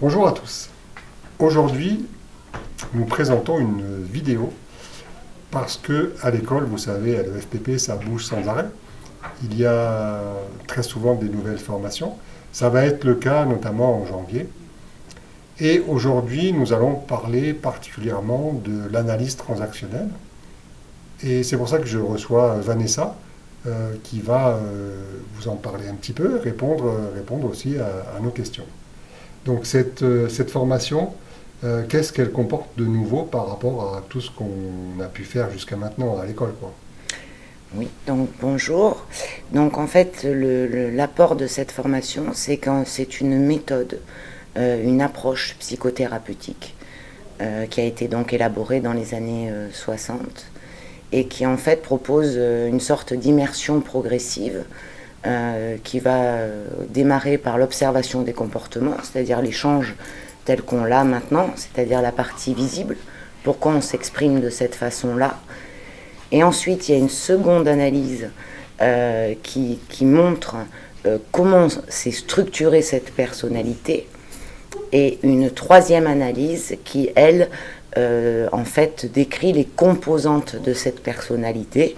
Bonjour à tous. Aujourd'hui, nous présentons une vidéo parce que à l'école, vous savez, à l'EFPP, ça bouge sans arrêt. Il y a très souvent des nouvelles formations. Ça va être le cas notamment en janvier. Et aujourd'hui, nous allons parler particulièrement de l'analyse transactionnelle. Et c'est pour ça que je reçois Vanessa, qui va vous en parler un petit peu, répondre aussi à nos questions. Donc cette formation, qu'est-ce qu'elle comporte de nouveau par rapport à tout ce qu'on a pu faire jusqu'à maintenant à l'école, quoi? Oui, donc bonjour. Donc en fait, l'apport de cette formation, c'est que c'est une méthode, une approche psychothérapeutique qui a été donc élaborée dans les années 60 et qui en fait propose une sorte d'immersion progressive qui va démarrer par l'observation des comportements, c'est-à-dire l'échange tel qu'on l'a maintenant, c'est-à-dire la partie visible, pourquoi on s'exprime de cette façon-là. Et ensuite, il y a une seconde analyse qui montre comment s'est structurée cette personnalité, et une troisième analyse qui, elle, en fait, décrit les composantes de cette personnalité.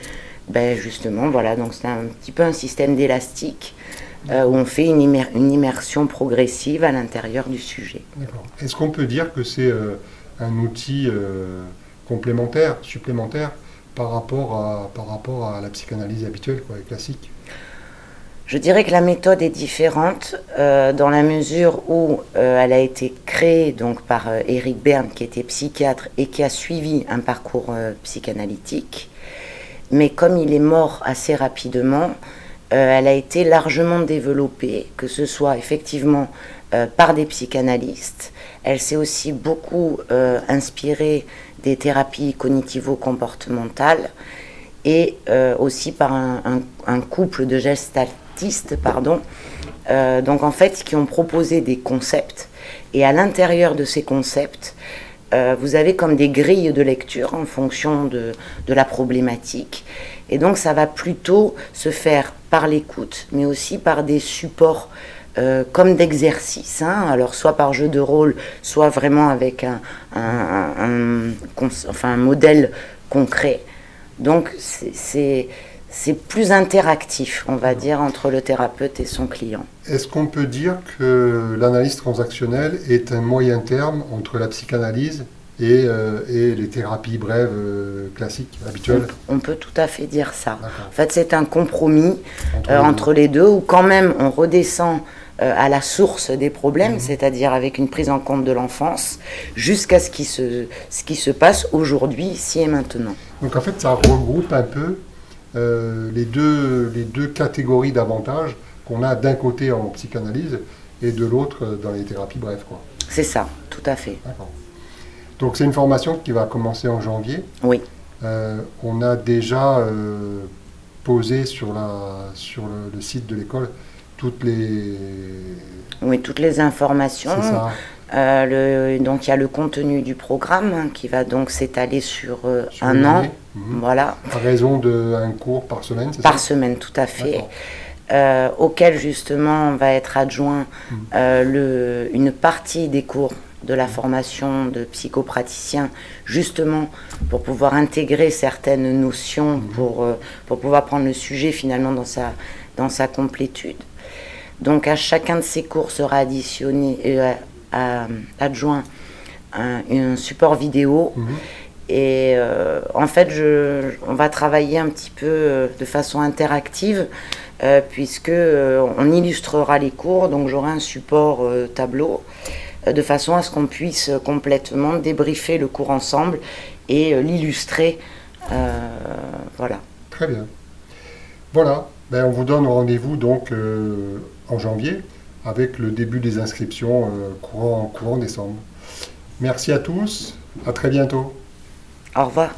Ben justement, voilà, donc c'est un petit peu un système d'élastique où on fait une immersion progressive à l'intérieur du sujet. D'accord. Est-ce qu'on peut dire que c'est un outil complémentaire, supplémentaire par rapport à la psychanalyse habituelle, quoi, et classique? Je dirais que la méthode est différente dans la mesure où elle a été créée donc par Eric Berne, qui était psychiatre et qui a suivi un parcours psychanalytique. Mais comme il est mort assez rapidement, elle a été largement développée, que ce soit effectivement par des psychanalystes. Elle s'est aussi beaucoup inspirée des thérapies cognitivo-comportementales et aussi par un couple de gestaltistes, donc en fait, qui ont proposé des concepts. Et à l'intérieur de ces concepts, vous avez comme des grilles de lecture en fonction de la problématique. Et donc ça va plutôt se faire par l'écoute, mais aussi par des supports comme d'exercice, alors soit par jeu de rôle, soit vraiment avec un modèle concret. Donc c'est plus interactif, on va dire, entre le thérapeute et son client. Est-ce qu'on peut dire que l'analyse transactionnelle est un moyen terme entre la psychanalyse et les thérapies brèves classiques, habituelles? On peut tout à fait dire ça. D'accord. En fait, c'est un compromis entre les deux, où quand même on redescend à la source des problèmes, c'est-à-dire avec une prise en compte de l'enfance, jusqu'à ce qui se passe aujourd'hui, ici et maintenant. Donc en fait, ça regroupe un peu les deux catégories d'avantages qu'on a d'un côté en psychanalyse et de l'autre dans les thérapies brèves, quoi. C'est ça, tout à fait. D'accord. Donc c'est une formation qui va commencer en janvier. Oui. On a déjà posé sur le site de l'école toutes les informations. C'est ça. Donc il y a le contenu du programme qui va donc s'étaler sur un an. Voilà. À raison d'un cours par semaine, c'est ça? Par semaine, tout à fait. Auquel justement va être adjoint une partie des cours de la formation de psychopraticien, justement pour pouvoir intégrer certaines notions, pour pouvoir prendre le sujet finalement dans sa complétude. Donc à chacun de ces cours sera adjoint un support vidéo. Et en fait, on va travailler un petit peu de façon interactive, puisque on illustrera les cours, donc j'aurai un support tableau, de façon à ce qu'on puisse complètement débriefer le cours ensemble et l'illustrer. Voilà. Très bien. Voilà, on vous donne rendez-vous donc en janvier avec le début des inscriptions courant décembre. Merci à tous, à très bientôt. Au revoir.